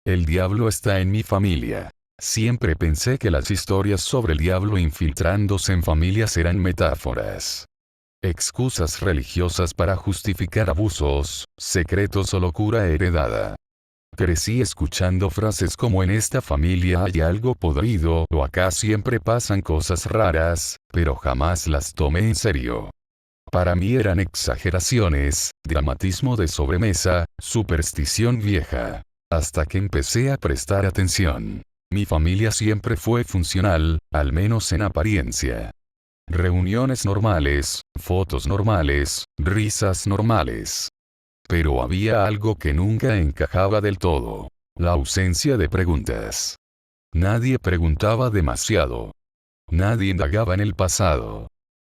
El diablo está en mi familia. Siempre pensé que las historias sobre el diablo infiltrándose en familias eran metáforas. Excusas religiosas para justificar abusos, secretos o locura heredada. Crecí escuchando frases como en esta familia hay algo podrido o acá siempre pasan cosas raras, pero jamás las tomé en serio. Para mí eran exageraciones, dramatismo de sobremesa, superstición vieja. Hasta que empecé a prestar atención. Mi familia siempre fue funcional, al menos en apariencia. Reuniones normales, fotos normales, risas normales. Pero había algo que nunca encajaba del todo. La ausencia de preguntas. Nadie preguntaba demasiado. Nadie indagaba en el pasado.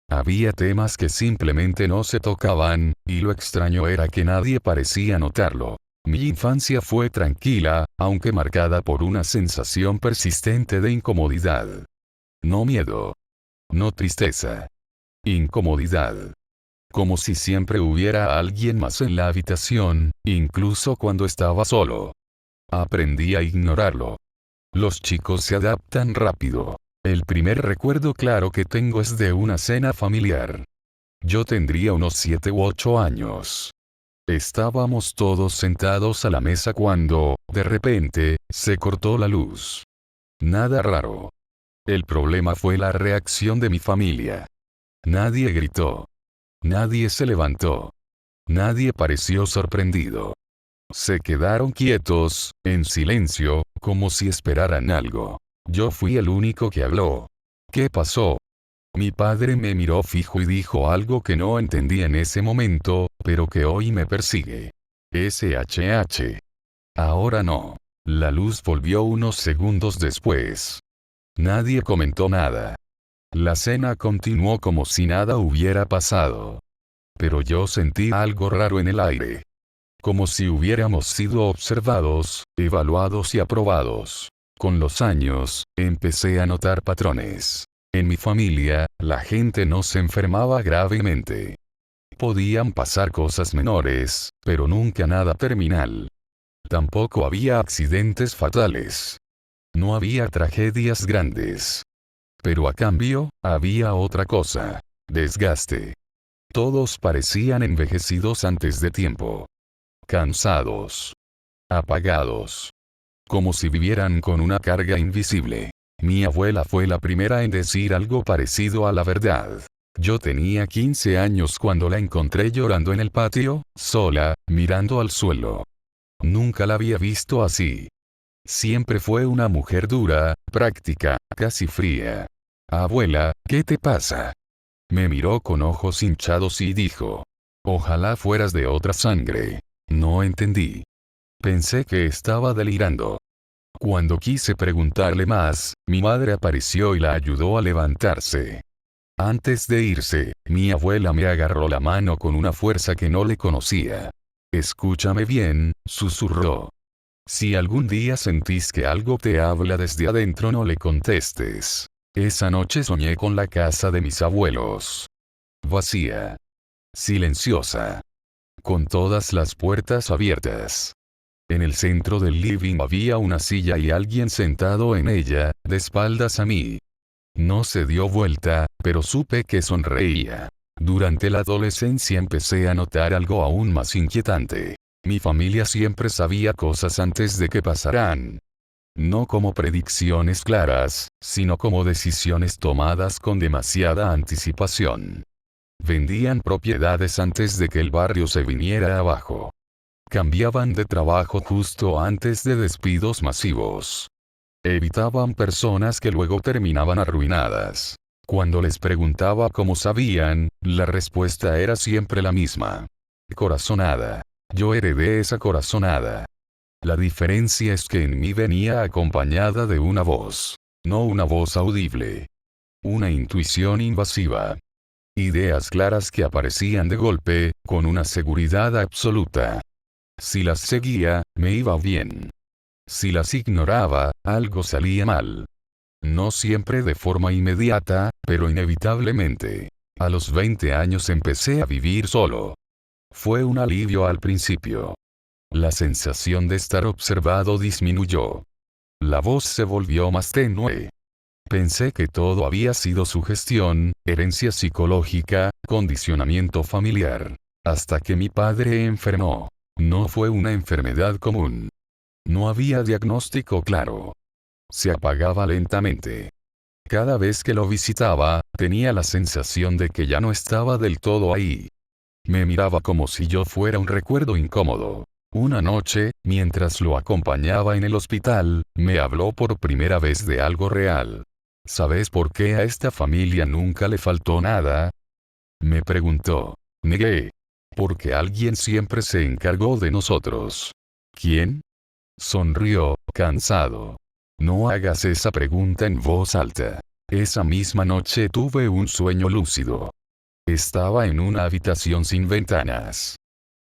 Había temas que simplemente no se tocaban, y lo extraño era que nadie parecía notarlo. Mi infancia fue tranquila, aunque marcada por una sensación persistente de incomodidad. No miedo. No tristeza. Incomodidad. Como si siempre hubiera alguien más en la habitación, incluso cuando estaba solo. Aprendí a ignorarlo. Los chicos se adaptan rápido. El primer recuerdo claro que tengo es de una cena familiar. Yo tendría unos 7 u 8 años. Estábamos todos sentados a la mesa cuando, de repente, se cortó la luz. Nada raro. El problema fue la reacción de mi familia. Nadie gritó. Nadie se levantó. Nadie pareció sorprendido. Se quedaron quietos, en silencio, como si esperaran algo. Yo fui el único que habló. ¿Qué pasó? Mi padre me miró fijo y dijo algo que no entendí en ese momento, pero que hoy me persigue. SHH. Ahora no. La luz volvió unos segundos después. Nadie comentó nada. La cena continuó como si nada hubiera pasado. Pero yo sentí algo raro en el aire. Como si hubiéramos sido observados, evaluados y aprobados. Con los años, empecé a notar patrones. En mi familia, la gente no se enfermaba gravemente. Podían pasar cosas menores, pero nunca nada terminal. Tampoco había accidentes fatales. No había tragedias grandes. Pero a cambio, había otra cosa. Desgaste. Todos parecían envejecidos antes de tiempo. Cansados. Apagados. Como si vivieran con una carga invisible. Mi abuela fue la primera en decir algo parecido a la verdad. Yo tenía 15 años cuando la encontré llorando en el patio, sola, mirando al suelo. Nunca la había visto así. Siempre fue una mujer dura, práctica, casi fría. Abuela, ¿qué te pasa? Me miró con ojos hinchados y dijo. Ojalá fueras de otra sangre. No entendí. Pensé que estaba delirando. Cuando quise preguntarle más, mi madre apareció y la ayudó a levantarse. Antes de irse, mi abuela me agarró la mano con una fuerza que no le conocía. Escúchame bien, susurró. Si algún día sentís que algo te habla desde adentro, no le contestes. Esa noche soñé con la casa de mis abuelos. Vacía. Silenciosa. Con todas las puertas abiertas. En el centro del living había una silla y alguien sentado en ella, de espaldas a mí. No se dio vuelta, pero supe que sonreía. Durante la adolescencia empecé a notar algo aún más inquietante. Mi familia siempre sabía cosas antes de que pasaran. No como predicciones claras, sino como decisiones tomadas con demasiada anticipación. Vendían propiedades antes de que el barrio se viniera abajo. Cambiaban de trabajo justo antes de despidos masivos. Evitaban personas que luego terminaban arruinadas. Cuando les preguntaba cómo sabían, la respuesta era siempre la misma. Corazonada. Yo heredé esa corazonada. La diferencia es que en mí venía acompañada de una voz. No una voz audible. Una intuición invasiva. Ideas claras que aparecían de golpe, con una seguridad absoluta. Si las seguía, me iba bien. Si las ignoraba, algo salía mal. No siempre de forma inmediata, pero inevitablemente. A los 20 años empecé a vivir solo. Fue un alivio al principio. La sensación de estar observado disminuyó. La voz se volvió más tenue. Pensé que todo había sido sugestión, herencia psicológica, condicionamiento familiar. Hasta que mi padre enfermó. No fue una enfermedad común. No había diagnóstico claro. Se apagaba lentamente. Cada vez que lo visitaba, tenía la sensación de que ya no estaba del todo ahí. Me miraba como si yo fuera un recuerdo incómodo. Una noche, mientras lo acompañaba en el hospital, me habló por primera vez de algo real. ¿Sabes por qué a esta familia nunca le faltó nada? Me preguntó. Negué. Porque alguien siempre se encargó de nosotros. ¿Quién? Sonrió, cansado. No hagas esa pregunta en voz alta. Esa misma noche tuve un sueño lúcido. Estaba en una habitación sin ventanas.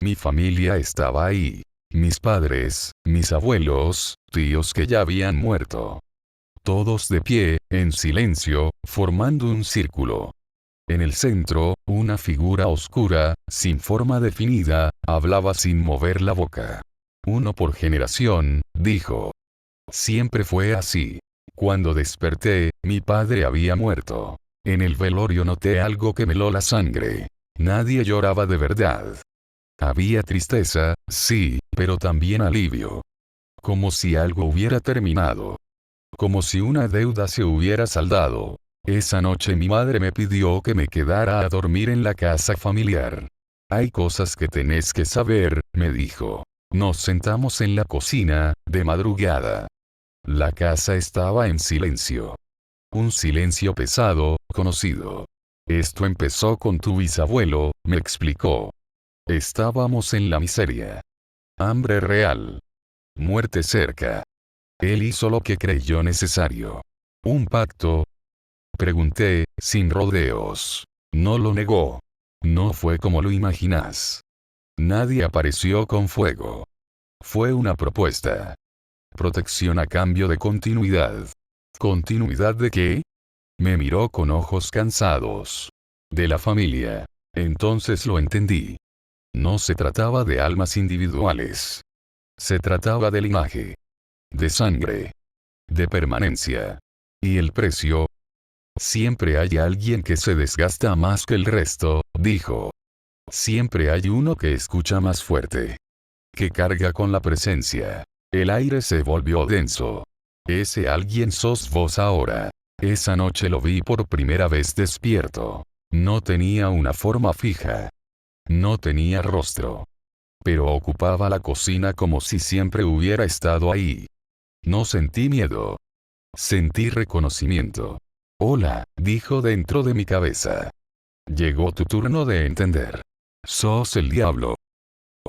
Mi familia estaba ahí. Mis padres, mis abuelos, tíos que ya habían muerto. Todos de pie, en silencio, formando un círculo. En el centro, una figura oscura, sin forma definida, hablaba sin mover la boca. Uno por generación, dijo. Siempre fue así. Cuando desperté, mi padre había muerto. En el velorio noté algo que me heló la sangre. Nadie lloraba de verdad. Había tristeza, sí, pero también alivio. Como si algo hubiera terminado. Como si una deuda se hubiera saldado. Esa noche mi madre me pidió que me quedara a dormir en la casa familiar. Hay cosas que tenés que saber, me dijo. Nos sentamos en la cocina, de madrugada. La casa estaba en silencio. Un silencio pesado, conocido. Esto empezó con tu bisabuelo, me explicó. Estábamos en la miseria. Hambre real. Muerte cerca. Él hizo lo que creyó necesario. ¿Un pacto? Pregunté, sin rodeos. No lo negó. No fue como lo imaginas. Nadie apareció con fuego. Fue una propuesta. Protección a cambio de continuidad. ¿Continuidad de qué? Me miró con ojos cansados. De la familia. Entonces lo entendí. No se trataba de almas individuales. Se trataba de linaje. De sangre. De permanencia. ¿Y el precio? Siempre hay alguien que se desgasta más que el resto, dijo. Siempre hay uno que escucha más fuerte. Que carga con la presencia. El aire se volvió denso. Ese alguien sos vos ahora. Esa noche lo vi por primera vez despierto. No tenía una forma fija. No tenía rostro. Pero ocupaba la cocina como si siempre hubiera estado ahí. No sentí miedo. Sentí reconocimiento. Hola, dijo dentro de mi cabeza. Llegó tu turno de entender. ¿Sos el diablo?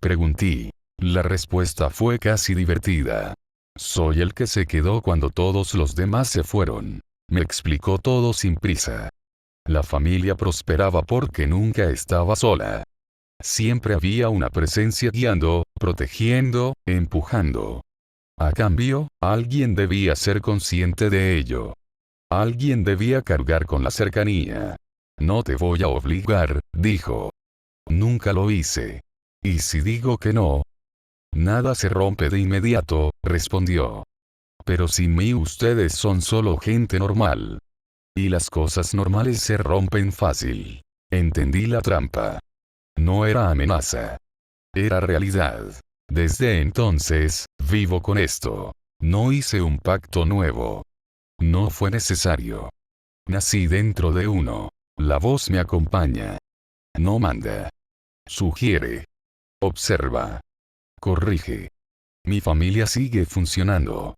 Pregunté. La respuesta fue casi divertida. Soy el que se quedó cuando todos los demás se fueron. Me explicó todo sin prisa. La familia prosperaba porque nunca estaba sola. Siempre había una presencia guiando, protegiendo, empujando. A cambio, alguien debía ser consciente de ello. Alguien debía cargar con la cercanía. No te voy a obligar, dijo. Nunca lo hice. ¿Y si digo que no? Nada se rompe de inmediato, respondió. Pero sin mí ustedes son solo gente normal. Y las cosas normales se rompen fácil. Entendí la trampa. No era amenaza. Era realidad. Desde entonces, vivo con esto. No hice un pacto nuevo. No fue necesario. Nací dentro de uno. La voz me acompaña. No manda. Sugiere. Observa. Corrige. Mi familia sigue funcionando.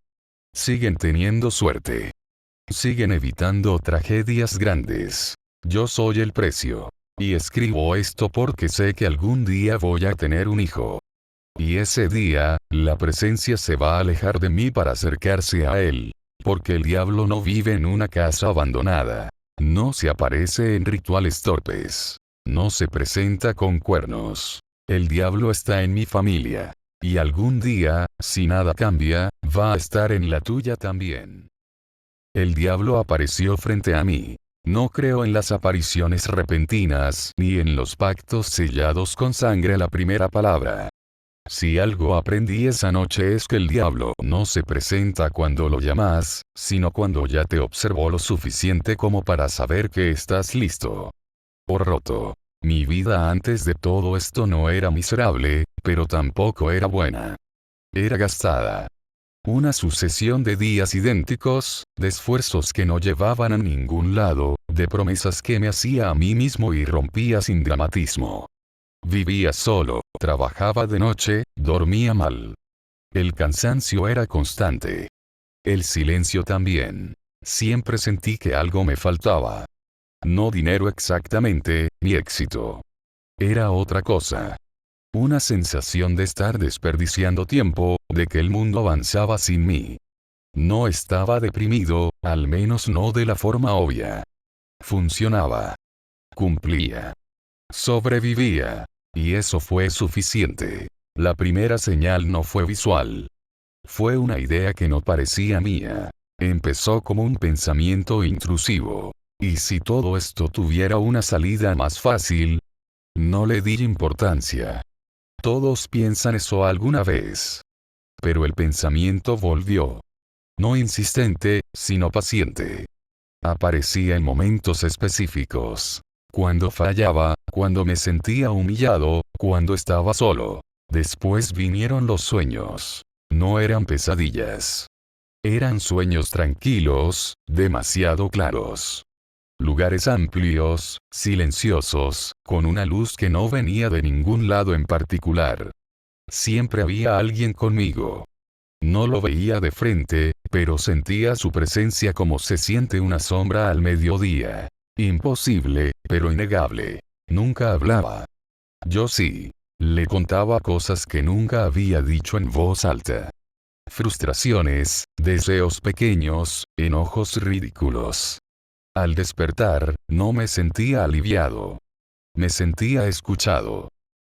Siguen teniendo suerte. Siguen evitando tragedias grandes. Yo soy el precio. Y escribo esto porque sé que algún día voy a tener un hijo. Y ese día, la presencia se va a alejar de mí para acercarse a él. Porque el diablo no vive en una casa abandonada. No se aparece en rituales torpes. No se presenta con cuernos. El diablo está en mi familia. Y algún día, si nada cambia, va a estar en la tuya también. El diablo apareció frente a mí. No creo en las apariciones repentinas ni en los pactos sellados con sangre a la primera palabra. Si algo aprendí esa noche es que el diablo no se presenta cuando lo llamas, sino cuando ya te observó lo suficiente como para saber que estás listo. O roto. Mi vida antes de todo esto no era miserable, pero tampoco era buena. Era gastada. Una sucesión de días idénticos, de esfuerzos que no llevaban a ningún lado, de promesas que me hacía a mí mismo y rompía sin dramatismo. Vivía solo, trabajaba de noche, dormía mal. El cansancio era constante. El silencio también. Siempre sentí que algo me faltaba. No dinero exactamente, ni éxito. Era otra cosa. Una sensación de estar desperdiciando tiempo, de que el mundo avanzaba sin mí. No estaba deprimido, al menos no de la forma obvia. Funcionaba. Cumplía. Sobrevivía. Y eso fue suficiente. La primera señal no fue visual. Fue una idea que no parecía mía. Empezó como un pensamiento intrusivo. ¿Y si todo esto tuviera una salida más fácil? No le di importancia. Todos piensan eso alguna vez. Pero el pensamiento volvió. No insistente, sino paciente. Aparecía en momentos específicos. Cuando fallaba, cuando me sentía humillado, cuando estaba solo. Después vinieron los sueños. No eran pesadillas. Eran sueños tranquilos, demasiado claros. Lugares amplios, silenciosos, con una luz que no venía de ningún lado en particular. Siempre había alguien conmigo. No lo veía de frente, pero sentía su presencia como se siente una sombra al mediodía. Imposible, pero innegable. Nunca hablaba. Yo sí. Le contaba cosas que nunca había dicho en voz alta. Frustraciones, deseos pequeños, enojos ridículos. Al despertar, no me sentía aliviado. Me sentía escuchado.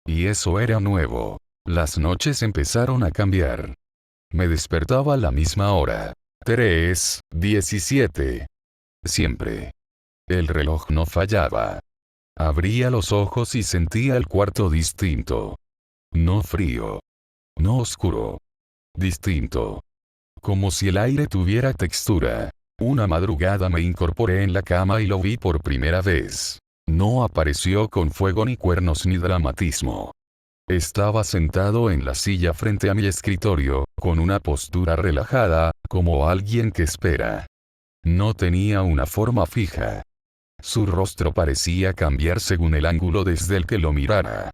Y eso era nuevo. Las noches empezaron a cambiar. Me despertaba a la misma hora. 3:17. Siempre. El reloj no fallaba. Abría los ojos y sentía el cuarto distinto. No frío. No oscuro. Distinto. Como si el aire tuviera textura. Una madrugada me incorporé en la cama y lo vi por primera vez. No apareció con fuego ni cuernos ni dramatismo. Estaba sentado en la silla frente a mi escritorio, con una postura relajada, como alguien que espera. No tenía una forma fija. Su rostro parecía cambiar según el ángulo desde el que lo mirara.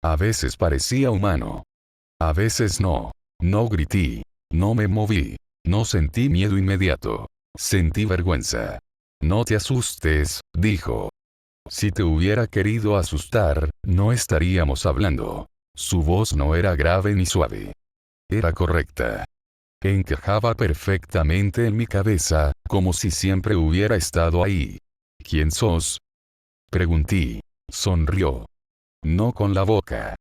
A veces parecía humano. A veces no. No grité. No me moví. No sentí miedo inmediato. Sentí vergüenza. No te asustes, dijo. Si te hubiera querido asustar, no estaríamos hablando. Su voz no era grave ni suave. Era correcta. Encajaba perfectamente en mi cabeza, como si siempre hubiera estado ahí. ¿Quién sos? Pregunté. Sonrió. No con la boca.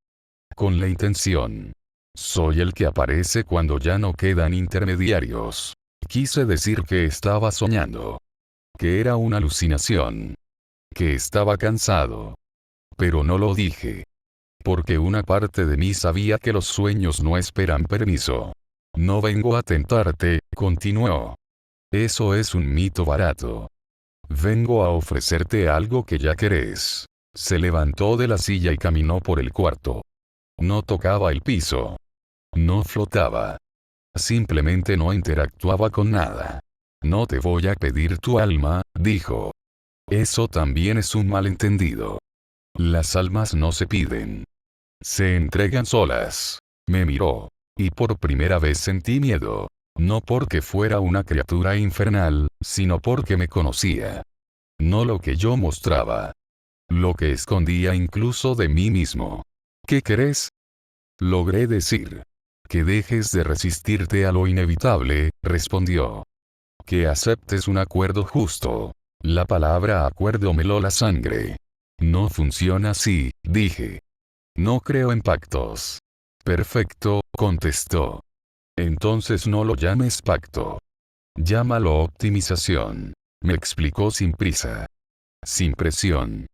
Con la intención. Soy el que aparece cuando ya no quedan intermediarios. Quise decir que estaba soñando. Que era una alucinación. Que estaba cansado. Pero no lo dije. Porque una parte de mí sabía que los sueños no esperan permiso. No vengo a tentarte, continuó. Eso es un mito barato. Vengo a ofrecerte algo que ya querés. Se levantó de la silla y caminó por el cuarto. No tocaba el piso. No flotaba. Simplemente no interactuaba con nada. No te voy a pedir tu alma, dijo. Eso también es un malentendido. Las almas no se piden. Se entregan solas. Me miró. Y por primera vez sentí miedo. No porque fuera una criatura infernal, sino porque me conocía. No lo que yo mostraba. Lo que escondía incluso de mí mismo. ¿Qué querés? Logré decir. Que dejes de resistirte a lo inevitable, respondió. Que aceptes un acuerdo justo. La palabra acuerdo me heló la sangre. No funciona así, dije. No creo en pactos. Perfecto, contestó. Entonces no lo llames pacto. Llámalo optimización. Me explicó sin prisa. Sin presión.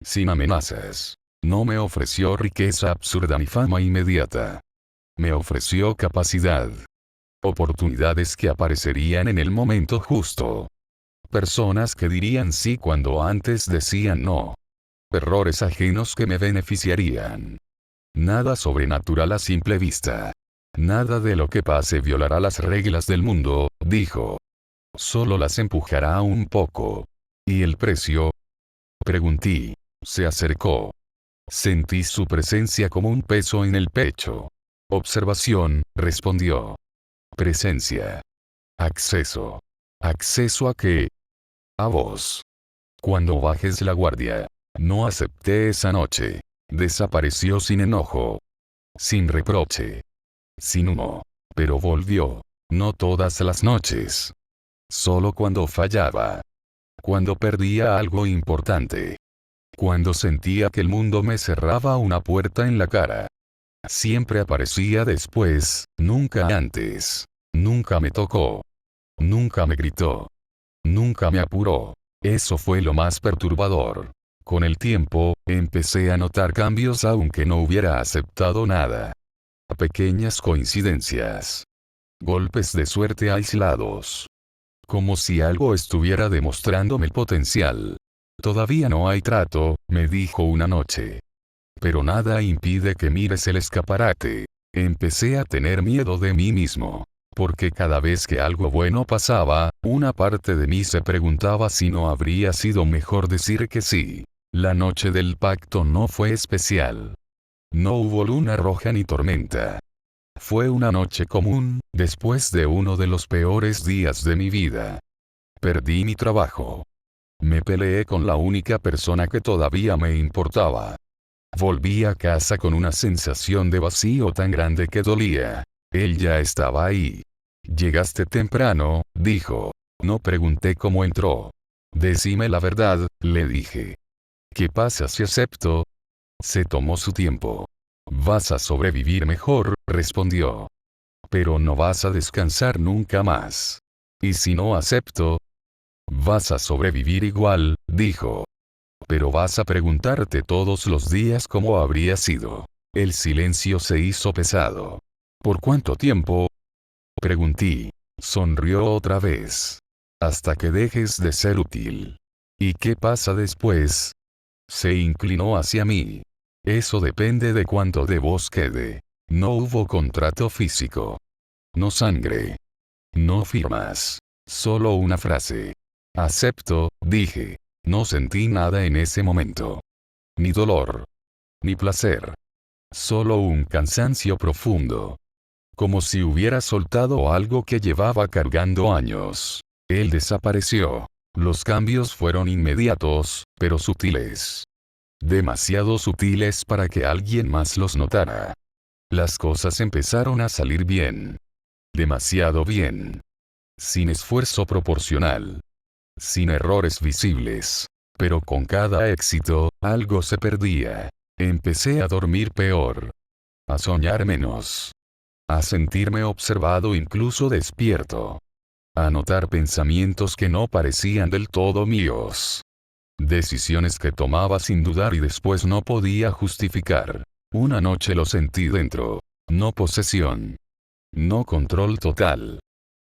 Sin amenazas. No me ofreció riqueza absurda ni fama inmediata. Me ofreció capacidad. Oportunidades que aparecerían en el momento justo. Personas que dirían sí cuando antes decían no. Errores ajenos que me beneficiarían. Nada sobrenatural a simple vista. Nada de lo que pase violará las reglas del mundo, dijo. Solo las empujará un poco. ¿Y el precio? Pregunté. Se acercó. Sentí su presencia como un peso en el pecho. Observación, respondió. Presencia. Acceso. ¿Acceso a qué? A vos. Cuando bajes la guardia. No acepté esa noche. Desapareció sin enojo. Sin reproche. Sin humo. Pero volvió. No todas las noches. Solo cuando fallaba. Cuando perdía algo importante. Cuando sentía que el mundo me cerraba una puerta en la cara. Siempre aparecía después, nunca antes. Nunca me tocó. Nunca me gritó. Nunca me apuró. Eso fue lo más perturbador. Con el tiempo, empecé a notar cambios aunque no hubiera aceptado nada. Pequeñas coincidencias. Golpes de suerte aislados. Como si algo estuviera demostrándome el potencial. Todavía no hay trato, me dijo una noche. Pero nada impide que mires el escaparate. Empecé a tener miedo de mí mismo. Porque cada vez que algo bueno pasaba, una parte de mí se preguntaba si no habría sido mejor decir que sí. La noche del pacto no fue especial. No hubo luna roja ni tormenta. Fue una noche común, después de uno de los peores días de mi vida. Perdí mi trabajo. Me peleé con la única persona que todavía me importaba. Volví a casa con una sensación de vacío tan grande que dolía. Él ya estaba ahí. Llegaste temprano, dijo. No pregunté cómo entró. Decime la verdad, le dije. ¿Qué pasa si acepto? Se tomó su tiempo. Vas a sobrevivir mejor, respondió. Pero no vas a descansar nunca más. ¿Y si no acepto? Vas a sobrevivir igual, dijo. Pero vas a preguntarte todos los días cómo habría sido. El silencio se hizo pesado. ¿Por cuánto tiempo? Pregunté. Sonrió otra vez. Hasta que dejes de ser útil. ¿Y qué pasa después? Se inclinó hacia mí. Eso depende de cuánto de vos quede. No hubo contrato físico. No sangre. No firmas. Solo una frase. Acepto, dije. No sentí nada en ese momento. Ni dolor. Ni placer. Solo un cansancio profundo. Como si hubiera soltado algo que llevaba cargando años. Él desapareció. Los cambios fueron inmediatos, pero sutiles. Demasiado sutiles para que alguien más los notara. Las cosas empezaron a salir bien. Demasiado bien. Sin esfuerzo proporcional. Sin errores visibles. Pero con cada éxito, algo se perdía. Empecé a dormir peor. A soñar menos. A sentirme observado incluso despierto. A notar pensamientos que no parecían del todo míos. Decisiones que tomaba sin dudar y después no podía justificar. Una noche lo sentí dentro. No posesión. No control total.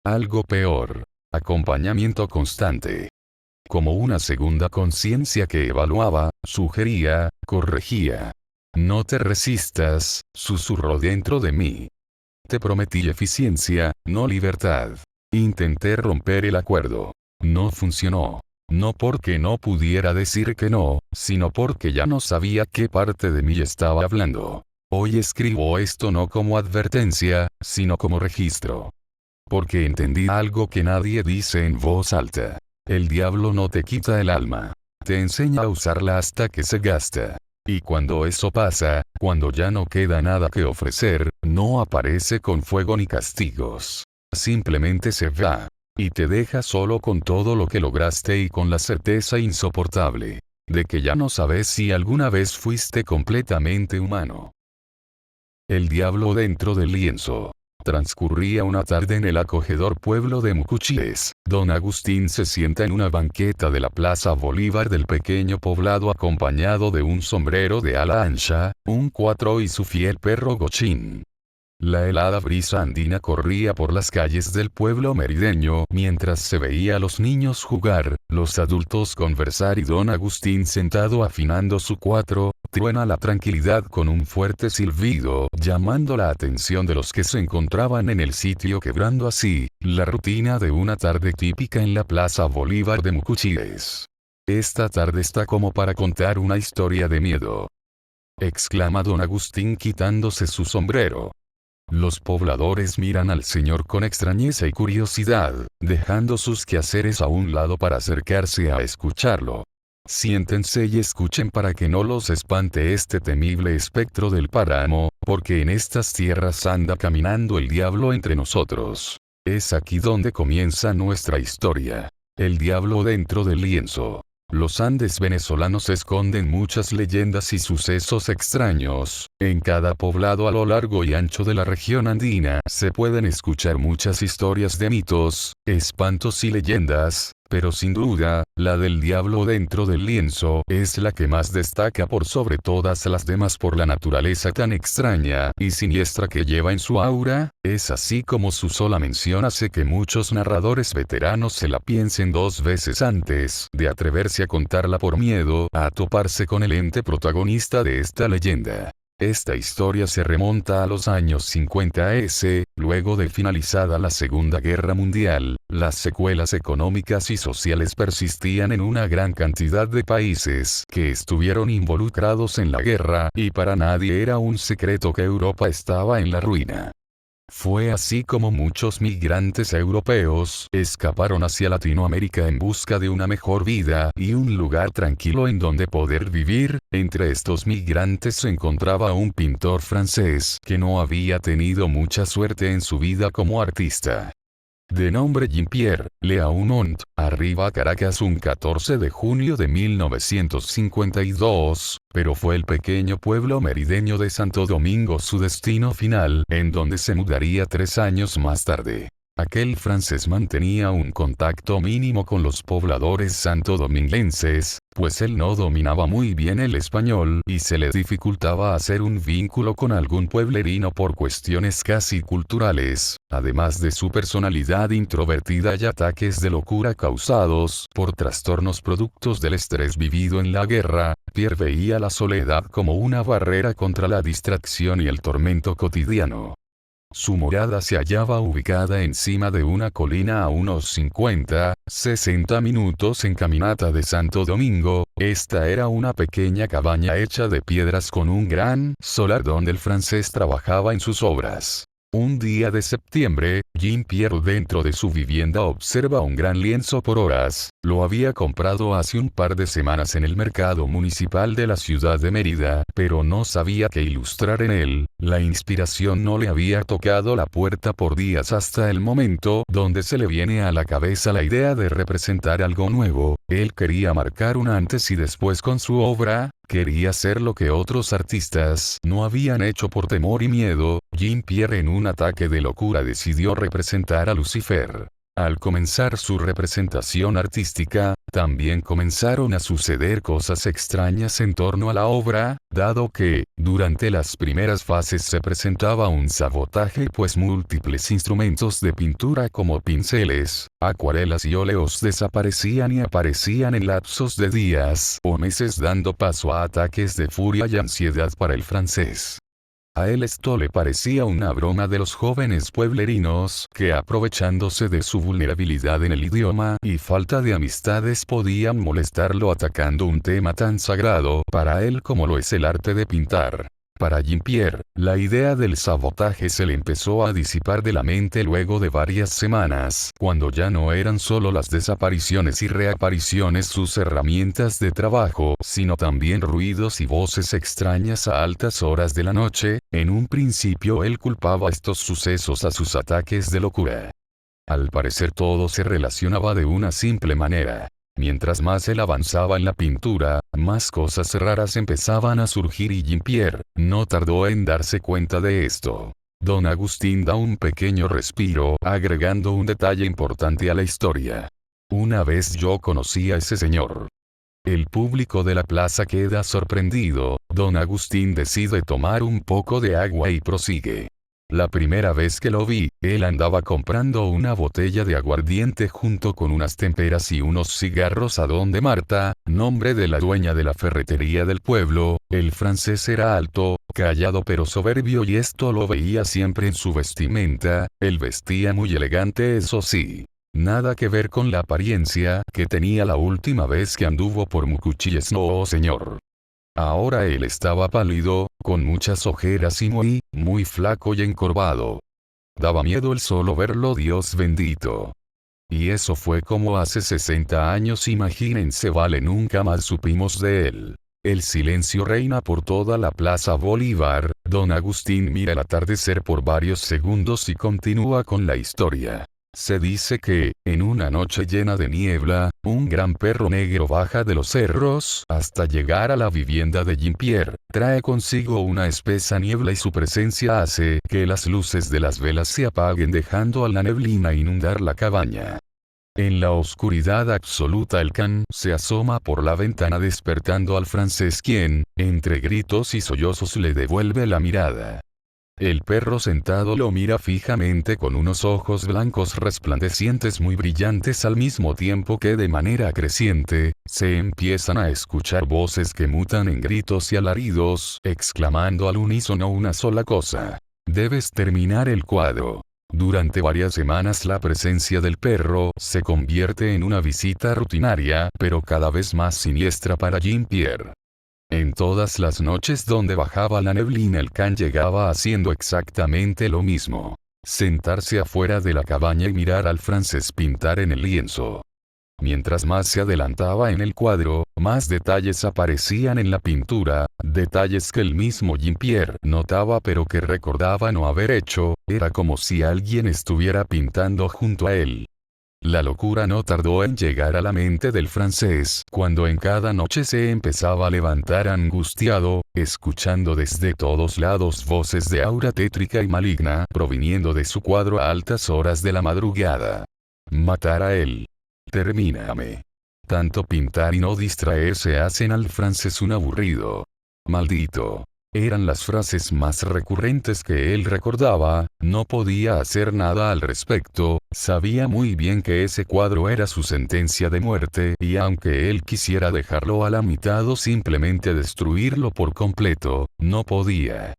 Algo peor. Acompañamiento constante. Como una segunda conciencia que evaluaba, sugería, corregía. No te resistas, susurró dentro de mí. Te prometí eficiencia, no libertad. Intenté romper el acuerdo. No funcionó. No porque no pudiera decir que no, sino porque ya no sabía qué parte de mí estaba hablando. Hoy escribo esto no como advertencia, sino como registro. Porque entendí algo que nadie dice en voz alta. El diablo no te quita el alma. Te enseña a usarla hasta que se gasta. Y cuando eso pasa, cuando ya no queda nada que ofrecer, no aparece con fuego ni castigos. Simplemente se va. Y te deja solo con todo lo que lograste y con la certeza insoportable de que ya no sabes si alguna vez fuiste completamente humano. El diablo dentro del lienzo. Transcurría una tarde en el acogedor pueblo de Mucuchíes. Don Agustín se sienta en una banqueta de la Plaza Bolívar del pequeño poblado acompañado de un sombrero de ala ancha, un cuatro y su fiel perro Gochín. La helada brisa andina corría por las calles del pueblo merideño mientras se veía a los niños jugar, los adultos conversar y don Agustín sentado afinando su cuatro, truena la tranquilidad con un fuerte silbido, llamando la atención de los que se encontraban en el sitio, quebrando así la rutina de una tarde típica en la Plaza Bolívar de Mucuchíes. Esta tarde está como para contar una historia de miedo, exclama don Agustín quitándose su sombrero. Los pobladores miran al señor con extrañeza y curiosidad, dejando sus quehaceres a un lado para acercarse a escucharlo. Siéntense y escuchen para que no los espante este temible espectro del páramo, porque en estas tierras anda caminando el diablo entre nosotros. Es aquí donde comienza nuestra historia. El diablo dentro del lienzo. Los Andes venezolanos esconden muchas leyendas y sucesos extraños. En cada poblado a lo largo y ancho de la región andina se pueden escuchar muchas historias de mitos, espantos y leyendas, pero sin duda, la del diablo dentro del lienzo es la que más destaca por sobre todas las demás por la naturaleza tan extraña y siniestra que lleva en su aura. Es así como su sola mención hace que muchos narradores veteranos se la piensen dos veces antes de atreverse a contarla por miedo a toparse con el ente protagonista de esta leyenda. Esta historia se remonta a los años 50 s, luego de finalizada la Segunda Guerra Mundial. Las secuelas económicas y sociales persistían en una gran cantidad de países que estuvieron involucrados en la guerra, y para nadie era un secreto que Europa estaba en la ruina. Fue así como muchos migrantes europeos escaparon hacia Latinoamérica en busca de una mejor vida y un lugar tranquilo en donde poder vivir. Entre estos migrantes se encontraba un pintor francés que no había tenido mucha suerte en su vida como artista. De nombre Jean-Pierre Leaunont, arriba a Caracas un 14 de junio de 1952, pero fue el pequeño pueblo merideño de Santo Domingo su destino final, en donde se mudaría 3 años más tarde. Aquel francés mantenía un contacto mínimo con los pobladores santodominguenses, pues él no dominaba muy bien el español y se le dificultaba hacer un vínculo con algún pueblerino por cuestiones casi culturales, además de su personalidad introvertida y ataques de locura causados por trastornos productos del estrés vivido en la guerra. Pierre veía la soledad como una barrera contra la distracción y el tormento cotidiano. Su morada se hallaba ubicada encima de una colina a unos 50-60 minutos en caminata de Santo Domingo. Esta era una pequeña cabaña hecha de piedras con un gran solar donde el francés trabajaba en sus obras. Un día de septiembre, Jean-Pierre dentro de su vivienda observa un gran lienzo por horas. Lo había comprado hace un par de semanas en el mercado municipal de la ciudad de Mérida, pero no sabía qué ilustrar en él. La inspiración no le había tocado la puerta por días hasta el momento donde se le viene a la cabeza la idea de representar algo nuevo. Él quería marcar un antes y después con su obra. Quería hacer lo que otros artistas no habían hecho por temor y miedo. Jean-Pierre en un ataque de locura decidió representar a Lucifer. Al comenzar su representación artística, también comenzaron a suceder cosas extrañas en torno a la obra, dado que, durante las primeras fases se presentaba un sabotaje pues múltiples instrumentos de pintura como pinceles, acuarelas y óleos desaparecían y aparecían en lapsos de días o meses dando paso a ataques de furia y ansiedad para el francés. A él esto le parecía una broma de los jóvenes pueblerinos que aprovechándose de su vulnerabilidad en el idioma y falta de amistades podían molestarlo atacando un tema tan sagrado para él como lo es el arte de pintar. Para Jean-Pierre, la idea del sabotaje se le empezó a disipar de la mente luego de varias semanas, cuando ya no eran solo las desapariciones y reapariciones sus herramientas de trabajo, sino también ruidos y voces extrañas a altas horas de la noche. En un principio él culpaba estos sucesos a sus ataques de locura. Al parecer todo se relacionaba de una simple manera. Mientras más él avanzaba en la pintura, más cosas raras empezaban a surgir y Jean-Pierre no tardó en darse cuenta de esto. Don Agustín da un pequeño respiro, agregando un detalle importante a la historia. Una vez yo conocí a ese señor. El público de la plaza queda sorprendido. Don Agustín decide tomar un poco de agua y prosigue. La primera vez que lo vi, él andaba comprando una botella de aguardiente junto con unas temperas y unos cigarros a donde Marta, nombre de la dueña de la ferretería del pueblo. El francés era alto, callado pero soberbio y esto lo veía siempre en su vestimenta. Él vestía muy elegante, eso sí. Nada que ver con la apariencia que tenía la última vez que anduvo por Mucuchíes, no señor. Ahora él estaba pálido, con muchas ojeras y muy flaco y encorvado. Daba miedo el solo verlo, Dios bendito. Y eso fue como hace 60 años, imagínense, vale, nunca más supimos de él. El silencio reina por toda la Plaza Bolívar. Don Agustín mira el atardecer por varios segundos y continúa con la historia. Se dice que, en una noche llena de niebla, un gran perro negro baja de los cerros hasta llegar a la vivienda de Jean-Pierre. Trae consigo una espesa niebla y su presencia hace que las luces de las velas se apaguen, dejando a la neblina inundar la cabaña. En la oscuridad absoluta el can se asoma por la ventana despertando al francés, quien, entre gritos y sollozos, le devuelve la mirada. El perro sentado lo mira fijamente con unos ojos blancos resplandecientes muy brillantes, al mismo tiempo que de manera creciente, se empiezan a escuchar voces que mutan en gritos y alaridos, exclamando al unísono una sola cosa: debes terminar el cuadro. Durante varias semanas la presencia del perro se convierte en una visita rutinaria, pero cada vez más siniestra para Jean-Pierre. En todas las noches donde bajaba la neblina el can llegaba haciendo exactamente lo mismo. Sentarse afuera de la cabaña y mirar al francés pintar en el lienzo. Mientras más se adelantaba en el cuadro, más detalles aparecían en la pintura, detalles que el mismo Jean-Pierre notaba pero que recordaba no haber hecho. Era como si alguien estuviera pintando junto a él. La locura no tardó en llegar a la mente del francés, cuando en cada noche se empezaba a levantar angustiado, escuchando desde todos lados voces de aura tétrica y maligna proviniendo de su cuadro a altas horas de la madrugada. Matar a él. Termíname. Tanto pintar y no distraerse hacen al francés un aburrido. Maldito. Eran las frases más recurrentes que él recordaba. No podía hacer nada al respecto. Sabía muy bien que ese cuadro era su sentencia de muerte, y aunque él quisiera dejarlo a la mitad o simplemente destruirlo por completo, no podía.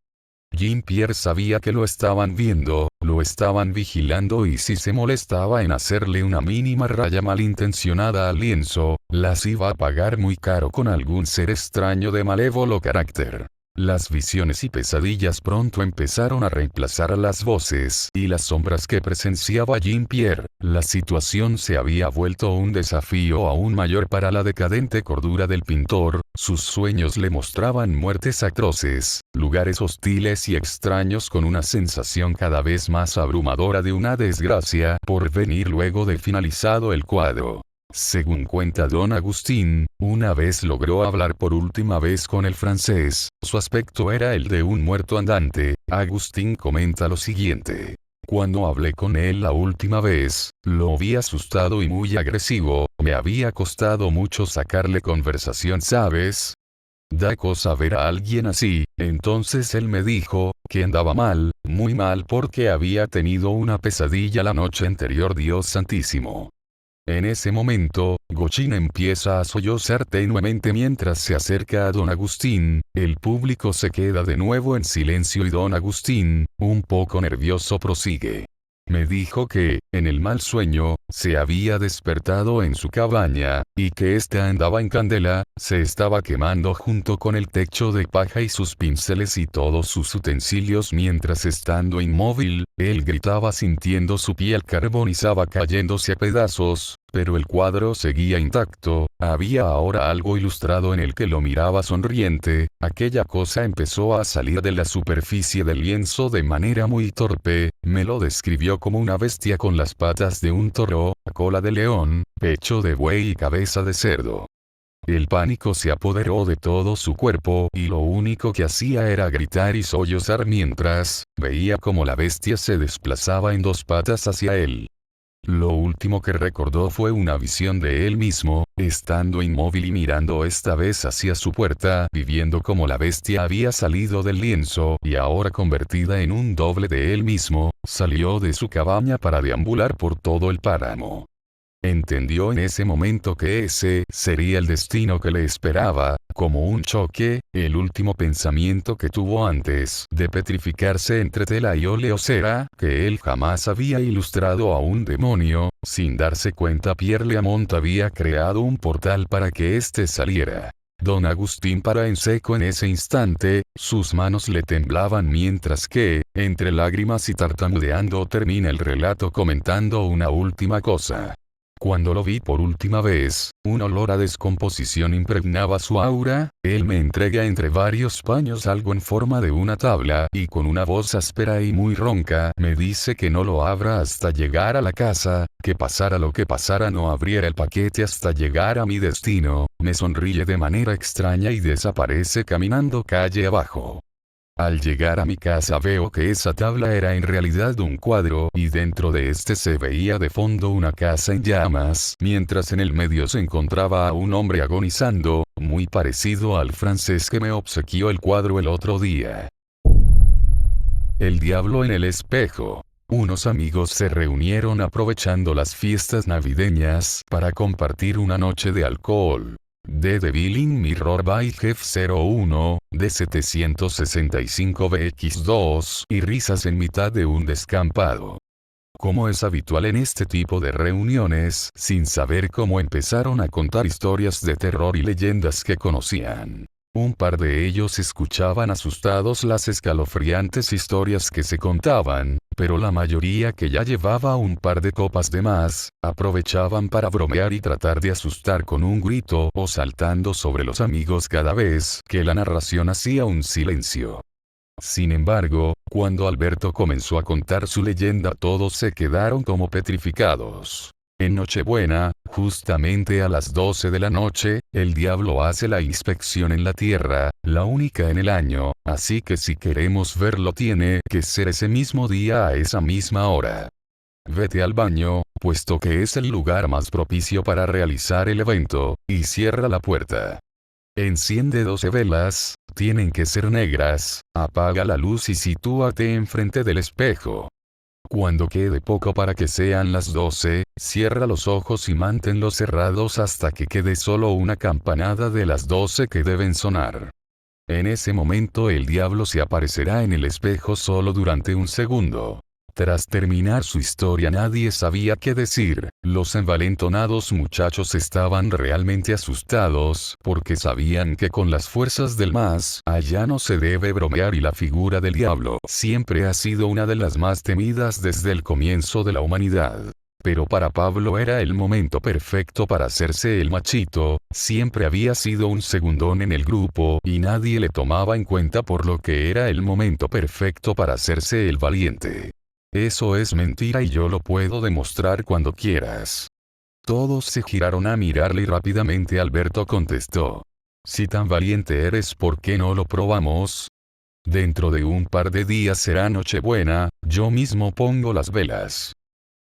Jean-Pierre sabía que lo estaban viendo, lo estaban vigilando, y si se molestaba en hacerle una mínima raya malintencionada al lienzo, las iba a pagar muy caro con algún ser extraño de malévolo carácter. Las visiones y pesadillas pronto empezaron a reemplazar a las voces y las sombras que presenciaba Jean-Pierre. La situación se había vuelto un desafío aún mayor para la decadente cordura del pintor. Sus sueños le mostraban muertes atroces, lugares hostiles y extraños, con una sensación cada vez más abrumadora de una desgracia por venir luego de finalizado el cuadro. Según cuenta don Agustín, una vez logró hablar por última vez con el francés. Su aspecto era el de un muerto andante. Agustín comenta lo siguiente: cuando hablé con él la última vez, lo vi asustado y muy agresivo. Me había costado mucho sacarle conversación, ¿sabes? Da cosa ver a alguien así. Entonces él me dijo que andaba mal, muy mal, porque había tenido una pesadilla la noche anterior. Dios santísimo. En ese momento, Gochín empieza a sollozar tenuemente mientras se acerca a don Agustín. El público se queda de nuevo en silencio y don Agustín, un poco nervioso, prosigue. Me dijo que, en el mal sueño, se había despertado en su cabaña, y que ésta andaba en candela, se estaba quemando junto con el techo de paja y sus pinceles y todos sus utensilios, mientras, estando inmóvil, él gritaba sintiendo su piel carbonizaba cayéndose a pedazos, pero el cuadro seguía intacto. Había ahora algo ilustrado en el que lo miraba sonriente. Aquella cosa empezó a salir de la superficie del lienzo de manera muy torpe. Me lo describió como una bestia con las patas de un toro, cola de león, pecho de buey y cabeza de cerdo. El pánico se apoderó de todo su cuerpo, y lo único que hacía era gritar y sollozar mientras veía cómo la bestia se desplazaba en dos patas hacia él. Lo último que recordó fue una visión de él mismo, estando inmóvil y mirando esta vez hacia su puerta, viviendo como la bestia había salido del lienzo y ahora convertida en un doble de él mismo, salió de su cabaña para deambular por todo el páramo. Entendió en ese momento que ese sería el destino que le esperaba, como un choque, el último pensamiento que tuvo antes de petrificarse entre tela y óleo era que él jamás había ilustrado a un demonio, sin darse cuenta Pierre Lamont había creado un portal para que éste saliera. Don Agustín para en seco en ese instante, sus manos le temblaban mientras que, entre lágrimas y tartamudeando termina el relato comentando una última cosa. Cuando lo vi por última vez, un olor a descomposición impregnaba su aura, él me entrega entre varios paños algo en forma de una tabla y con una voz áspera y muy ronca me dice que no lo abra hasta llegar a la casa, que pasara lo que pasara no abriera el paquete hasta llegar a mi destino, me sonríe de manera extraña y desaparece caminando calle abajo. Al llegar a mi casa veo que esa tabla era en realidad un cuadro y dentro de este se veía de fondo una casa en llamas, mientras en el medio se encontraba a un hombre agonizando, muy parecido al francés que me obsequió el cuadro el otro día. El diablo en el espejo. Unos amigos se reunieron aprovechando las fiestas navideñas para compartir una noche de alcohol. The Devil in Mirror by Jeff 01, de 765 BX2, y risas en mitad de un descampado. Como es habitual en este tipo de reuniones, sin saber cómo empezaron a contar historias de terror y leyendas que conocían. Un par de ellos escuchaban asustados las escalofriantes historias que se contaban, pero la mayoría que ya llevaba un par de copas de más, aprovechaban para bromear y tratar de asustar con un grito o saltando sobre los amigos cada vez que la narración hacía un silencio. Sin embargo, cuando Alberto comenzó a contar su leyenda todos se quedaron como petrificados. En Nochebuena, justamente a las 12 de la noche, el diablo hace la inspección en la tierra, la única en el año, así que si queremos verlo tiene que ser ese mismo día a esa misma hora. Vete al baño, puesto que es el lugar más propicio para realizar el evento, y cierra la puerta. Enciende 12 velas, tienen que ser negras, apaga la luz y sitúate enfrente del espejo. Cuando quede poco para que sean las 12, cierra los ojos y manténlos cerrados hasta que quede solo una campanada de las 12 que deben sonar. En ese momento el diablo se aparecerá en el espejo solo durante un segundo. Tras terminar su historia nadie sabía qué decir, los envalentonados muchachos estaban realmente asustados porque sabían que con las fuerzas del más allá no se debe bromear y la figura del diablo siempre ha sido una de las más temidas desde el comienzo de la humanidad. Pero para Pablo era el momento perfecto para hacerse el machito, siempre había sido un segundón en el grupo y nadie le tomaba en cuenta por lo que era el momento perfecto para hacerse el valiente. Eso es mentira y yo lo puedo demostrar cuando quieras. Todos se giraron a mirarle y rápidamente Alberto contestó. Si tan valiente eres, ¿por qué no lo probamos? Dentro de un par de días será Nochebuena, yo mismo pongo las velas.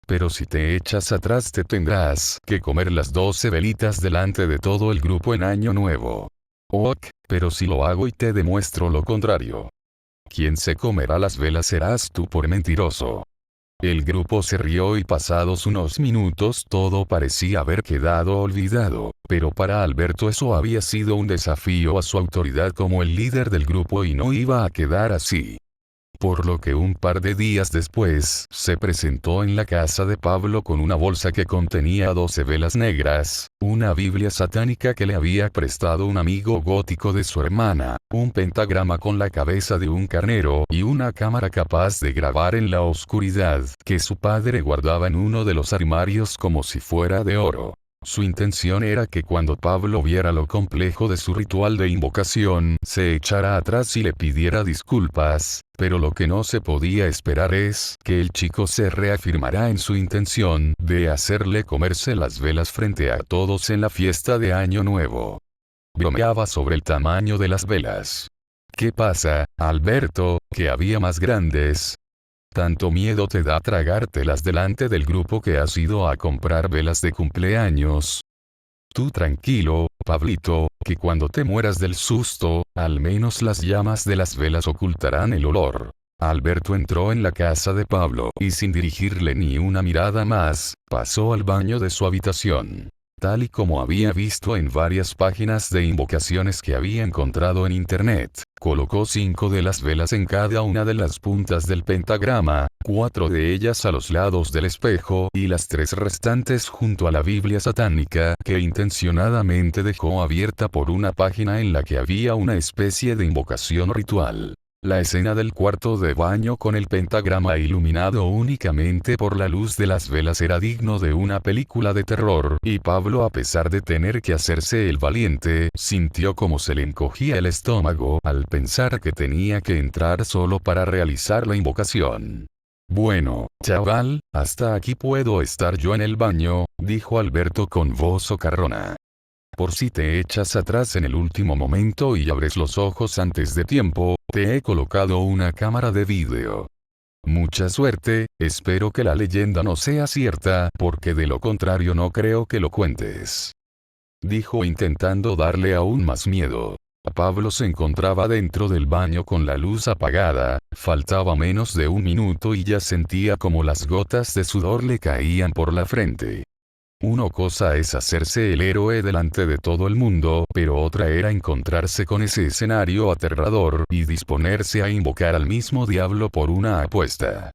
Pero si te echas atrás te tendrás que comer las 12 velitas delante de todo el grupo en Año Nuevo. Ok, pero si lo hago y te demuestro lo contrario. Quien se comerá las velas serás tú por mentiroso. El grupo se rió y pasados unos minutos todo parecía haber quedado olvidado, pero para Alberto eso había sido un desafío a su autoridad como el líder del grupo y no iba a quedar así. Por lo que un par de días después, se presentó en la casa de Pablo con una bolsa que contenía 12 velas negras, una Biblia satánica que le había prestado un amigo gótico de su hermana, un pentagrama con la cabeza de un carnero y una cámara capaz de grabar en la oscuridad, que su padre guardaba en uno de los armarios como si fuera de oro. Su intención era que cuando Pablo viera lo complejo de su ritual de invocación, se echara atrás y le pidiera disculpas, pero lo que no se podía esperar es que el chico se reafirmará en su intención de hacerle comerse las velas frente a todos en la fiesta de Año Nuevo. Bromeaba sobre el tamaño de las velas. ¿Qué pasa, Alberto, que había más grandes? Tanto miedo te da tragártelas delante del grupo que has ido a comprar velas de cumpleaños. Tú tranquilo, Pablito, que cuando te mueras del susto, al menos las llamas de las velas ocultarán el olor. Alberto entró en la casa de Pablo y sin dirigirle ni una mirada más, pasó al baño de su habitación. Tal y como había visto en varias páginas de invocaciones que había encontrado en internet, colocó 5 de las velas en cada una de las puntas del pentagrama, 4 de ellas a los lados del espejo y las 3 restantes junto a la Biblia satánica que intencionadamente dejó abierta por una página en la que había una especie de invocación ritual. La escena del cuarto de baño con el pentagrama iluminado únicamente por la luz de las velas era digno de una película de terror, y Pablo, a pesar de tener que hacerse el valiente, sintió como se le encogía el estómago al pensar que tenía que entrar solo para realizar la invocación. Bueno, chaval, hasta aquí puedo estar yo en el baño, dijo Alberto con voz socarrona. Por si te echas atrás en el último momento y abres los ojos antes de tiempo, te he colocado una cámara de vídeo. Mucha suerte, espero que la leyenda no sea cierta, porque de lo contrario no creo que lo cuentes. Dijo intentando darle aún más miedo. Pablo se encontraba dentro del baño con la luz apagada, faltaba menos de un minuto y ya sentía como las gotas de sudor le caían por la frente. Una cosa es hacerse el héroe delante de todo el mundo, pero otra era encontrarse con ese escenario aterrador y disponerse a invocar al mismo diablo por una apuesta.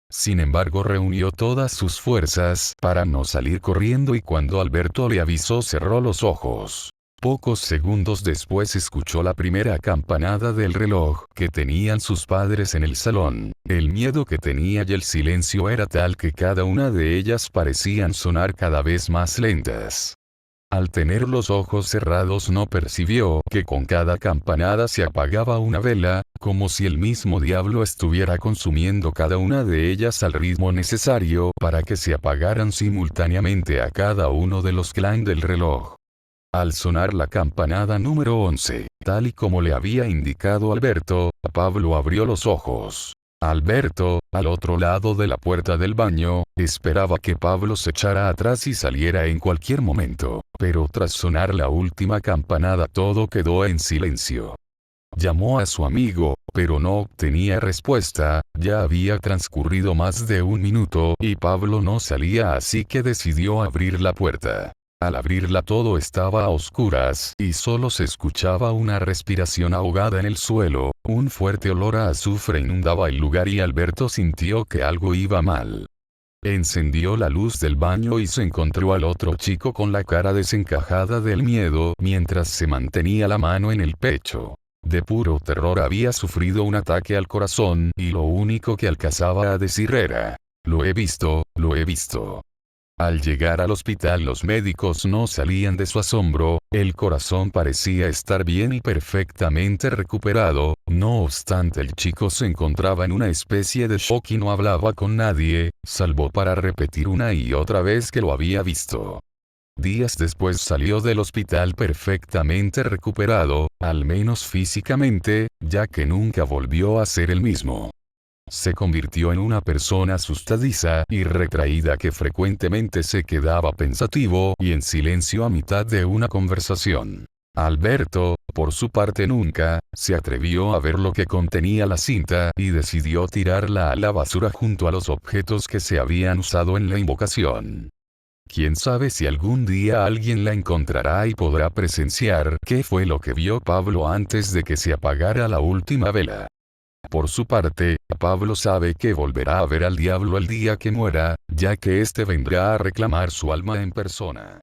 Sin embargo, reunió todas sus fuerzas para no salir corriendo y cuando Alberto le avisó cerró los ojos. Pocos segundos después escuchó la primera campanada del reloj que tenían sus padres en el salón. El miedo que tenía y el silencio era tal que cada una de ellas parecían sonar cada vez más lentas. Al tener los ojos cerrados no percibió que con cada campanada se apagaba una vela, como si el mismo diablo estuviera consumiendo cada una de ellas al ritmo necesario para que se apagaran simultáneamente a cada uno de los clan del reloj. Al sonar la campanada número 11, tal y como le había indicado Alberto, Pablo abrió los ojos. Alberto, al otro lado de la puerta del baño, esperaba que Pablo se echara atrás y saliera en cualquier momento, pero tras sonar la última campanada todo quedó en silencio. Llamó a su amigo, pero no obtenía respuesta, ya había transcurrido más de un minuto y Pablo no salía, así que decidió abrir la puerta. Al abrirla todo estaba a oscuras, y solo se escuchaba una respiración ahogada en el suelo, un fuerte olor a azufre inundaba el lugar y Alberto sintió que algo iba mal. Encendió la luz del baño y se encontró al otro chico con la cara desencajada del miedo, mientras se mantenía la mano en el pecho. De puro terror había sufrido un ataque al corazón, y lo único que alcanzaba a decir era: "Lo he visto, lo he visto". Al llegar al hospital los médicos no salían de su asombro, el corazón parecía estar bien y perfectamente recuperado, no obstante el chico se encontraba en una especie de shock y no hablaba con nadie, salvo para repetir una y otra vez que lo había visto. Días después salió del hospital perfectamente recuperado, al menos físicamente, ya que nunca volvió a ser el mismo. Se convirtió en una persona asustadiza y retraída que frecuentemente se quedaba pensativo y en silencio a mitad de una conversación. Alberto, por su parte, nunca se atrevió a ver lo que contenía la cinta y decidió tirarla a la basura junto a los objetos que se habían usado en la invocación. Quién sabe si algún día alguien la encontrará y podrá presenciar qué fue lo que vio Pablo antes de que se apagara la última vela. Por su parte, Pablo sabe que volverá a ver al diablo el día que muera, ya que éste vendrá a reclamar su alma en persona.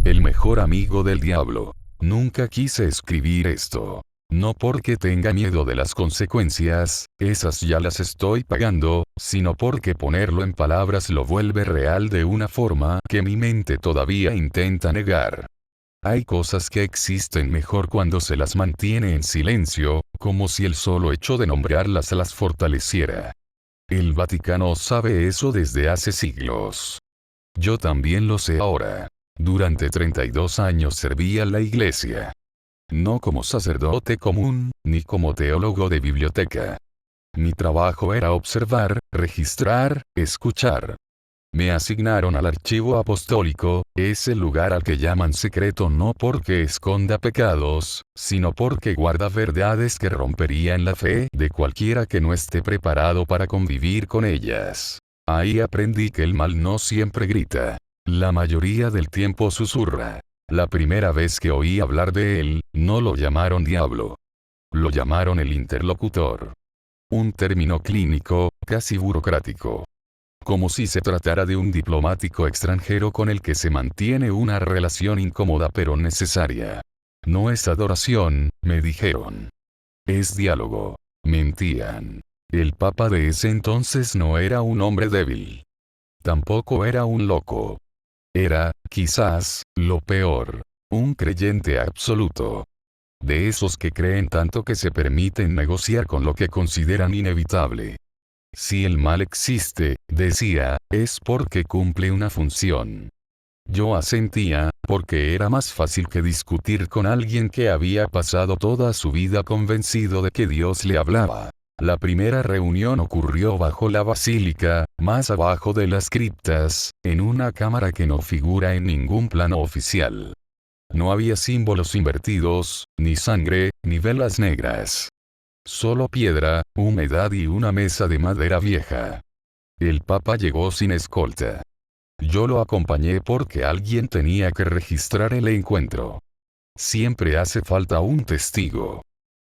El mejor amigo del diablo. Nunca quise escribir esto. No porque tenga miedo de las consecuencias, esas ya las estoy pagando, sino porque ponerlo en palabras lo vuelve real de una forma que mi mente todavía intenta negar. Hay cosas que existen mejor cuando se las mantiene en silencio, como si el solo hecho de nombrarlas las fortaleciera. El Vaticano sabe eso desde hace siglos. Yo también lo sé ahora. Durante 32 años serví a la Iglesia. No como sacerdote común, ni como teólogo de biblioteca. Mi trabajo era observar, registrar, escuchar. Me asignaron al archivo apostólico, ese lugar al que llaman secreto no porque esconda pecados, sino porque guarda verdades que romperían la fe de cualquiera que no esté preparado para convivir con ellas. Ahí aprendí que el mal no siempre grita. La mayoría del tiempo susurra. La primera vez que oí hablar de él, no lo llamaron diablo. Lo llamaron el interlocutor. Un término clínico, casi burocrático. Como si se tratara de un diplomático extranjero con el que se mantiene una relación incómoda pero necesaria. No es adoración, me dijeron. Es diálogo. Mentían. El papa de ese entonces no era un hombre débil. Tampoco era un loco. Era, quizás, lo peor. Un creyente absoluto. De esos que creen tanto que se permiten negociar con lo que consideran inevitable. Si el mal existe, decía, es porque cumple una función. Yo asentía, porque era más fácil que discutir con alguien que había pasado toda su vida convencido de que Dios le hablaba. La primera reunión ocurrió bajo la basílica, más abajo de las criptas, en una cámara que no figura en ningún plano oficial. No había símbolos invertidos, ni sangre, ni velas negras. Solo piedra, humedad y una mesa de madera vieja. El papa llegó sin escolta. Yo lo acompañé porque alguien tenía que registrar el encuentro. Siempre hace falta un testigo.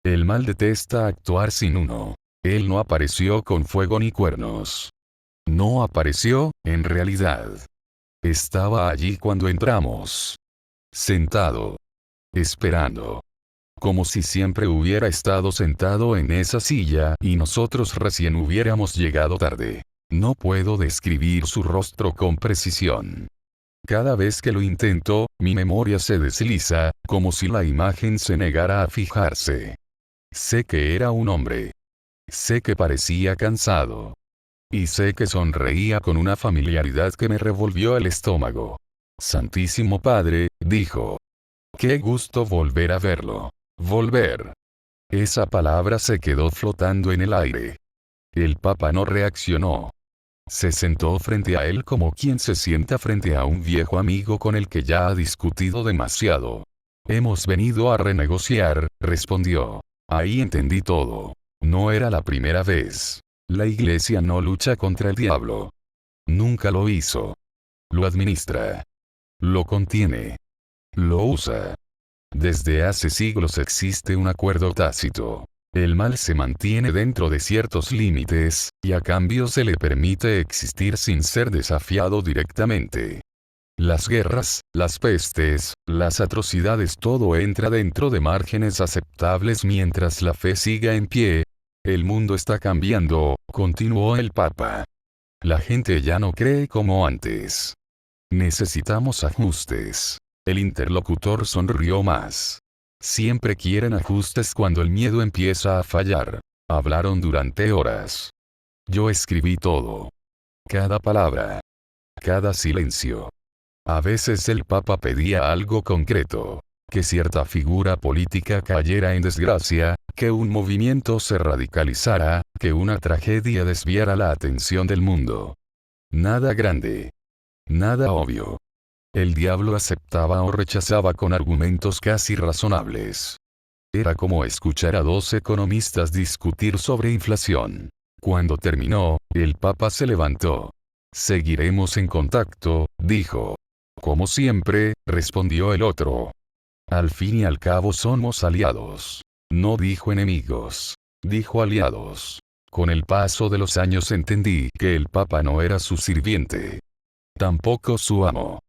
El mal detesta actuar sin uno. Él no apareció con fuego ni cuernos. No apareció, en realidad. Estaba allí cuando entramos. Sentado. Esperando. Como si siempre hubiera estado sentado en esa silla y nosotros recién hubiéramos llegado tarde. No puedo describir su rostro con precisión. Cada vez que lo intento, mi memoria se desliza, como si la imagen se negara a fijarse. Sé que era un hombre. Sé que parecía cansado. Y sé que sonreía con una familiaridad que me revolvió el estómago. Santísimo Padre, dijo. Qué gusto volver a verlo. Volver. Esa palabra se quedó flotando en el aire. El Papa no reaccionó. Se sentó frente a él como quien se sienta frente a un viejo amigo con el que ya ha discutido demasiado. Hemos venido a renegociar, respondió. Ahí entendí todo. No era la primera vez. La Iglesia no lucha contra el diablo. Nunca lo hizo. Lo administra. Lo contiene. Lo usa. Desde hace siglos existe un acuerdo tácito. El mal se mantiene dentro de ciertos límites, y a cambio se le permite existir sin ser desafiado directamente. Las guerras, las pestes, las atrocidades, todo entra dentro de márgenes aceptables mientras la fe siga en pie. El mundo está cambiando, continuó el Papa. La gente ya no cree como antes. Necesitamos ajustes. El interlocutor sonrió más. Siempre quieren ajustes cuando el miedo empieza a fallar. Hablaron durante horas. Yo escribí todo. Cada palabra. Cada silencio. A veces el Papa pedía algo concreto. Que cierta figura política cayera en desgracia, que un movimiento se radicalizara, que una tragedia desviara la atención del mundo. Nada grande. Nada obvio. El diablo aceptaba o rechazaba con argumentos casi razonables. Era como escuchar a dos economistas discutir sobre inflación. Cuando terminó, el Papa se levantó. Seguiremos en contacto, dijo. Como siempre, respondió el otro. Al fin y al cabo somos aliados. No dijo enemigos. Dijo aliados. Con el paso de los años entendí que el Papa no era su sirviente. Tampoco su amo.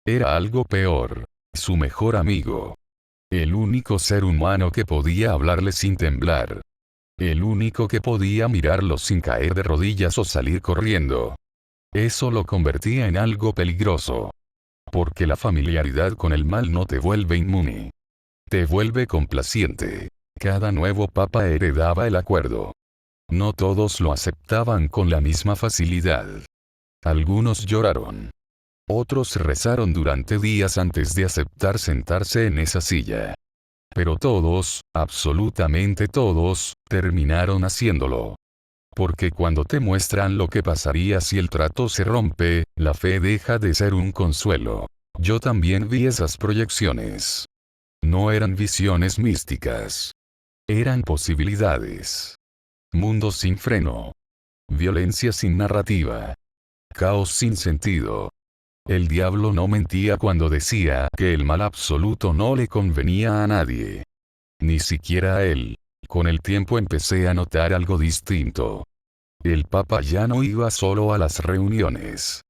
Era algo peor. Su mejor amigo. El único ser humano que podía hablarle sin temblar. El único que podía mirarlo sin caer de rodillas o salir corriendo. Eso lo convertía en algo peligroso. Porque la familiaridad con el mal no te vuelve inmune. Te vuelve complaciente. Cada nuevo papa heredaba el acuerdo. No todos lo aceptaban con la misma facilidad. Algunos lloraron. Otros rezaron durante días antes de aceptar sentarse en esa silla. Pero todos, absolutamente todos, terminaron haciéndolo. Porque cuando te muestran lo que pasaría si el trato se rompe, la fe deja de ser un consuelo. Yo también vi esas proyecciones. No eran visiones místicas. Eran posibilidades. Mundo sin freno. Violencia sin narrativa. Caos sin sentido. El diablo no mentía cuando decía que el mal absoluto no le convenía a nadie. Ni siquiera a él. Con el tiempo empecé a notar algo distinto. El Papa ya no iba solo a las reuniones.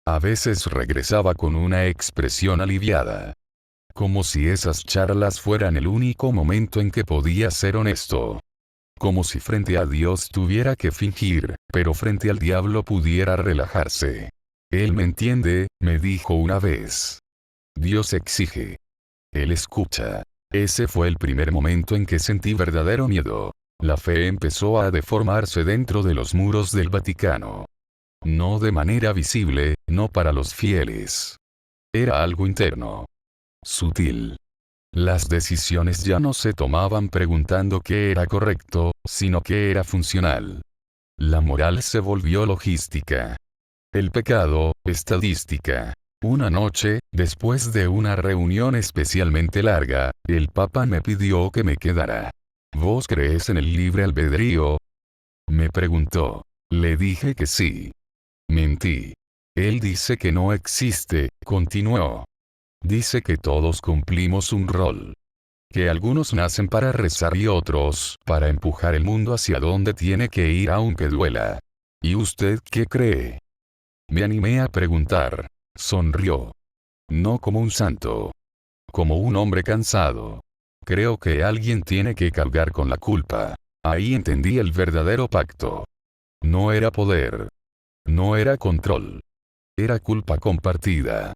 A veces regresaba con una expresión aliviada. Como si esas charlas fueran el único momento en que podía ser honesto. Como si frente a Dios tuviera que fingir, pero frente al diablo pudiera relajarse. Él me entiende, me dijo una vez. Dios exige. Él escucha. Ese fue el primer momento en que sentí verdadero miedo. La fe empezó a deformarse dentro de los muros del Vaticano. No de manera visible, no para los fieles. Era algo interno. Sutil. Las decisiones ya no se tomaban preguntando qué era correcto, sino qué era funcional. La moral se volvió logística. El pecado, estadística. Una noche, después de una reunión especialmente larga, el Papa me pidió que me quedara. ¿Vos crees en el libre albedrío? Me preguntó. Le dije que sí. Mentí. Él dice que no existe, continuó. Dice que todos cumplimos un rol. Que algunos nacen para rezar y otros, para empujar el mundo hacia donde tiene que ir aunque duela. ¿Y usted qué cree? Me animé a preguntar. Sonrió. No como un santo. Como un hombre cansado. Creo que alguien tiene que cargar con la culpa. Ahí entendí el verdadero pacto. No era poder. No era control. Era culpa compartida.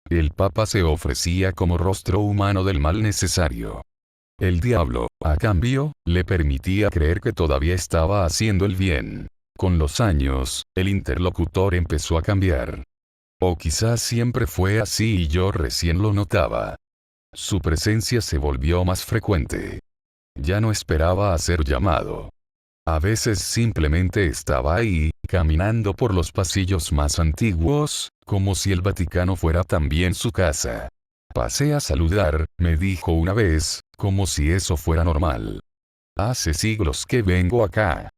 El Papa se ofrecía como rostro humano del mal necesario. El diablo, a cambio, le permitía creer que todavía estaba haciendo el bien. Con los años, el interlocutor empezó a cambiar. O quizás siempre fue así y yo recién lo notaba. Su presencia se volvió más frecuente. Ya no esperaba a ser llamado. A veces simplemente estaba ahí, caminando por los pasillos más antiguos, como si el Vaticano fuera también su casa. Pasé a saludar, me dijo una vez, como si eso fuera normal. Hace siglos que vengo acá.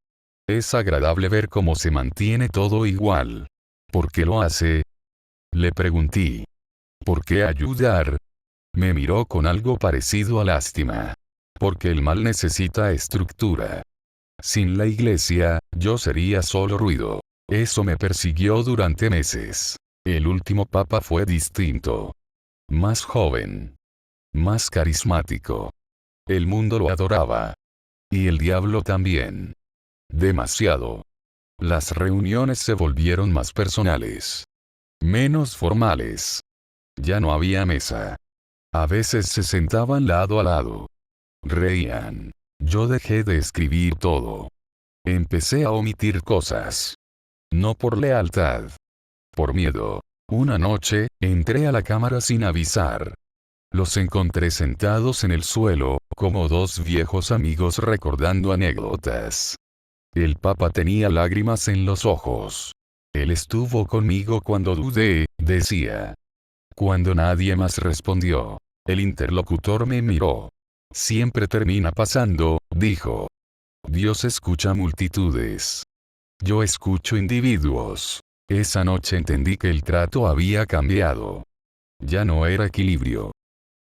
Es agradable ver cómo se mantiene todo igual. ¿Por qué lo hace? Le pregunté. ¿Por qué ayudar? Me miró con algo parecido a lástima. Porque el mal necesita estructura. Sin la iglesia, yo sería solo ruido. Eso me persiguió durante meses. El último papa fue distinto. Más joven. Más carismático. El mundo lo adoraba. Y el diablo también. Demasiado. Las reuniones se volvieron más personales. Menos formales. Ya no había mesa. A veces se sentaban lado a lado. Reían. Yo dejé de escribir todo. Empecé a omitir cosas. No por lealtad. Por miedo. Una noche, entré a la cámara sin avisar. Los encontré sentados en el suelo, como dos viejos amigos recordando anécdotas. El Papa tenía lágrimas en los ojos. Él estuvo conmigo cuando dudé, decía. Cuando nadie más respondió, el interlocutor me miró. Siempre termina pasando, dijo. Dios escucha multitudes. Yo escucho individuos. Esa noche entendí que el trato había cambiado. Ya no era equilibrio.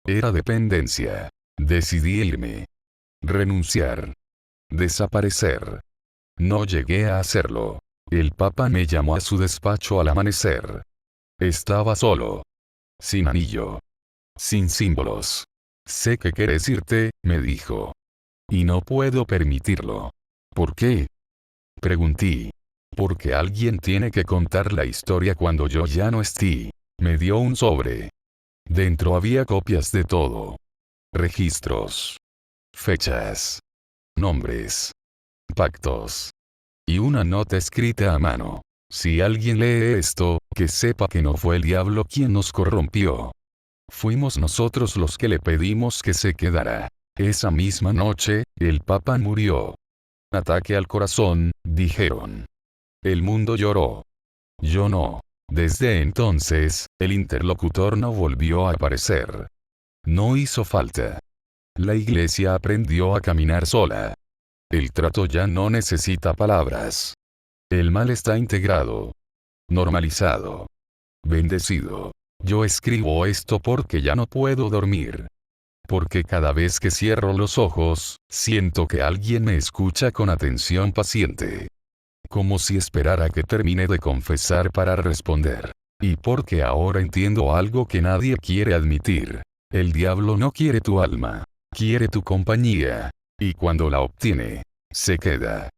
Era dependencia. Decidí irme. Renunciar. Desaparecer. No llegué a hacerlo. El Papa me llamó a su despacho al amanecer. Estaba solo. Sin anillo. Sin símbolos. Sé que quieres irte, me dijo. Y no puedo permitirlo. ¿Por qué? Pregunté. Porque alguien tiene que contar la historia cuando yo ya no esté. Me dio un sobre. Dentro había copias de todo. Registros. Fechas. Nombres. Pactos. Y una nota escrita a mano. Si alguien lee esto, que sepa que no fue el diablo quien nos corrompió. Fuimos nosotros los que le pedimos que se quedara. Esa misma noche, el Papa murió. Ataque al corazón, dijeron. El mundo lloró. Yo no. Desde entonces, el interlocutor no volvió a aparecer. No hizo falta. La iglesia aprendió a caminar sola. El trato ya no necesita palabras. El mal está integrado. Normalizado. Bendecido. Yo escribo esto porque ya no puedo dormir. Porque cada vez que cierro los ojos, siento que alguien me escucha con atención paciente. Como si esperara que termine de confesar para responder. Y porque ahora entiendo algo que nadie quiere admitir. El diablo no quiere tu alma. Quiere tu compañía. Y cuando la obtiene, se queda.